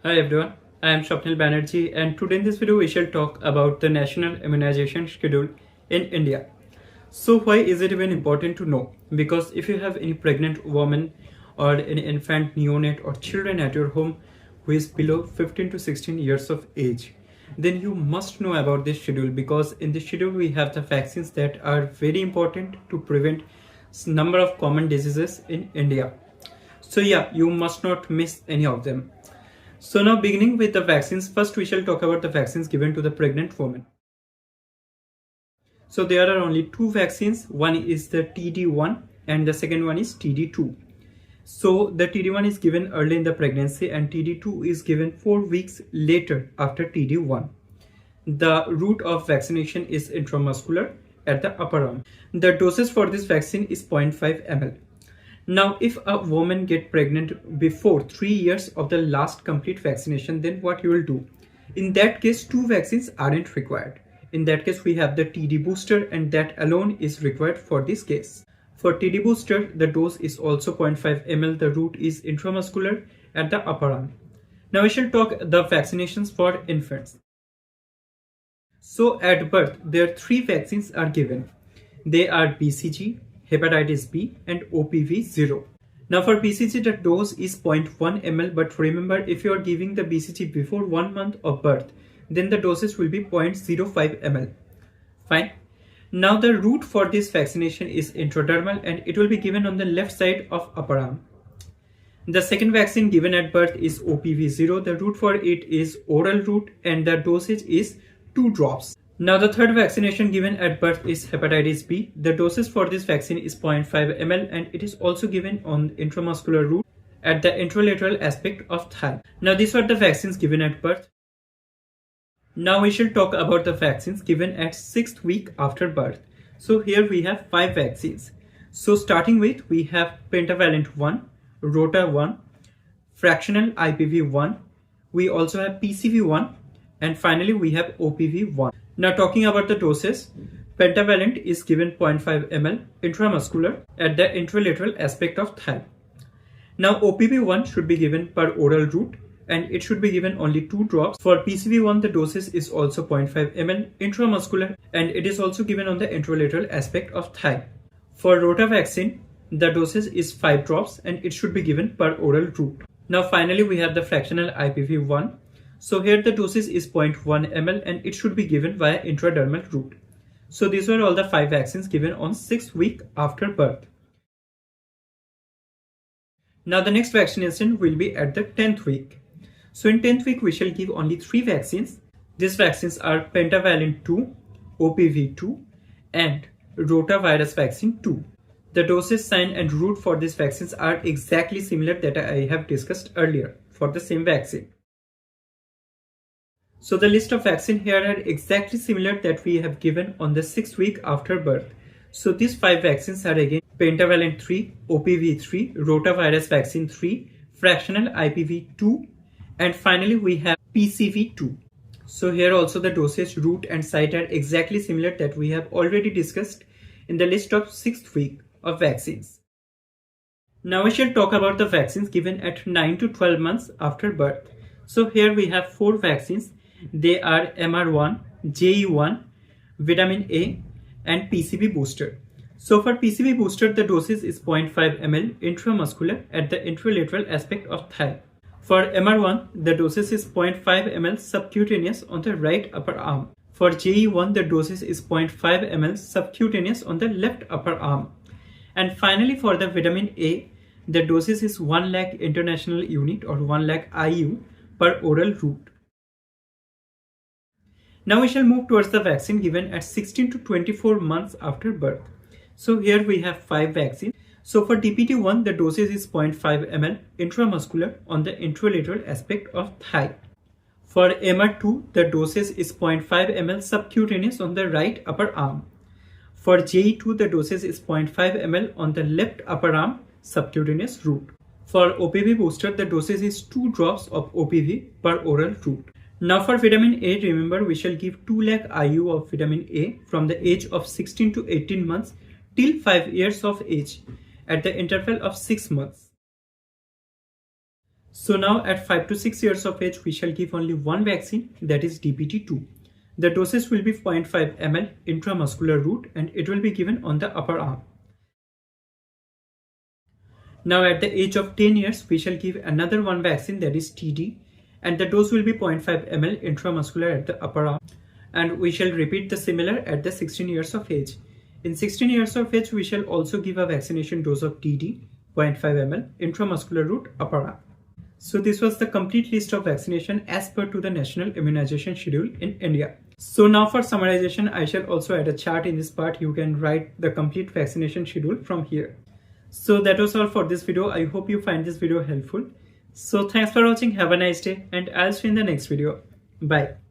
Hi everyone, I am Swapnil Banerjee and today in this video we shall talk about the National Immunization Schedule in India. So why is it even important to know? Because if you have any pregnant woman or any infant, neonate or children at your home who is below 15 to 16 years of age, then you must know about this schedule, because in this schedule we have the vaccines that are very important to prevent number of common diseases in India. So yeah, you must not miss any of them. So now beginning with the vaccines, first we shall talk about the vaccines given to the pregnant woman. So there are only two vaccines, one is the TD1 and the second one is TD2. So the TD1 is given early in the pregnancy and TD2 is given 4 weeks later after TD1. The route of vaccination is intramuscular at the upper arm. The doses for this vaccine is 0.5 ml. Now, if a woman gets pregnant before 3 years of the last complete vaccination, then what you will do? In that case, two vaccines aren't required. In that case, we have the TD booster and that alone is required for this case. For TD booster, the dose is also 0.5 ml. The route is intramuscular at the upper arm. Now, we shall talk the vaccinations for infants. So at birth, there are three vaccines are given. They are BCG, hepatitis B and OPV0. Now for BCG the dose is 0.1 ml, but remember if you are giving the BCG before 1 month of birth, then the doses will be 0.05 ml. Fine. Now the route for this vaccination is intradermal and it will be given on the left side of upper arm. The second vaccine given at birth is OPV0. The route for it is oral route and the dosage is 2 drops. Now the third vaccination given at birth is hepatitis B. The doses for this vaccine is 0.5 ml and it is also given on intramuscular route at the intralateral aspect of thigh. Now these were the vaccines given at birth. Now we shall talk about the vaccines given at 6th week after birth. So here we have 5 vaccines. So starting with we have pentavalent 1, rota 1, fractional IPV 1, we also have PCV 1 and finally we have OPV 1. Now talking about the doses, pentavalent is given 0.5 ml intramuscular at the intralateral aspect of thigh. Now OPV1 should be given per oral route and it should be given only 2 drops. For PCV1 the doses is also 0.5 ml intramuscular and it is also given on the intralateral aspect of thigh. For rota vaccine, the dosage is 5 drops and it should be given per oral route. Now finally we have the fractional IPV1. So here the dosage is 0.1 ml and it should be given via intradermal route. So these were all the 5 vaccines given on 6th week after birth. Now the next vaccination will be at the 10th week. So in 10th week we shall give only 3 vaccines. These vaccines are pentavalent 2, OPV2 and rotavirus vaccine 2. The dosage, sign and route for these vaccines are exactly similar that I have discussed earlier for the same vaccine. So the list of vaccine here are exactly similar that we have given on the 6th week after birth. So these 5 vaccines are again pentavalent 3, OPV3, rotavirus vaccine 3, fractional IPV 2 and finally we have PCV 2. So here also the dosage, route and site are exactly similar that we have already discussed in the list of 6th week of vaccines. Now we shall talk about the vaccines given at 9 to 12 months after birth. So here we have 4 vaccines. They are MR1, JE1, vitamin A and PCV booster. So for PCV booster the dosage is 0.5 ml intramuscular at the intralateral aspect of thigh. For MR1 the dosage is 0.5 ml subcutaneous on the right upper arm. For JE1 the dosage is 0.5 ml subcutaneous on the left upper arm. And finally for the vitamin A the dosage is 1 lakh international unit or 1 lakh IU per oral route. Now we shall move towards the vaccine given at 16 to 24 months after birth. So here we have 5 vaccines. So for DPT1 the dosage is 0.5 ml intramuscular on the intralateral aspect of thigh. For MR2 the dosage is 0.5 ml subcutaneous on the right upper arm. For JE2 the dosage is 0.5 ml on the left upper arm subcutaneous route. For OPV booster the dosage is 2 drops of OPV per oral route. Now for vitamin A, remember we shall give 2 lakh IU of vitamin A from the age of 16 to 18 months till 5 years of age at the interval of 6 months. So now at 5 to 6 years of age, we shall give only one vaccine, that is DPT2. The dosage will be 0.5 ml intramuscular route and it will be given on the upper arm. Now at the age of 10 years, we shall give another one vaccine, that is TD, and the dose will be 0.5 ml intramuscular at the upper arm. And we shall repeat the similar at the 16 years of age. In 16 years of age, we shall also give a vaccination dose of TD, 0.5 ml intramuscular route upper arm. So this was the complete list of vaccination as per to the National Immunization Schedule in India. So now for summarization, I shall also add a chart in this part. You can write the complete vaccination schedule from here. So that was all for this video. I hope you find this video helpful. So thanks for watching. Have a nice day and I'll see you in the next video. Bye.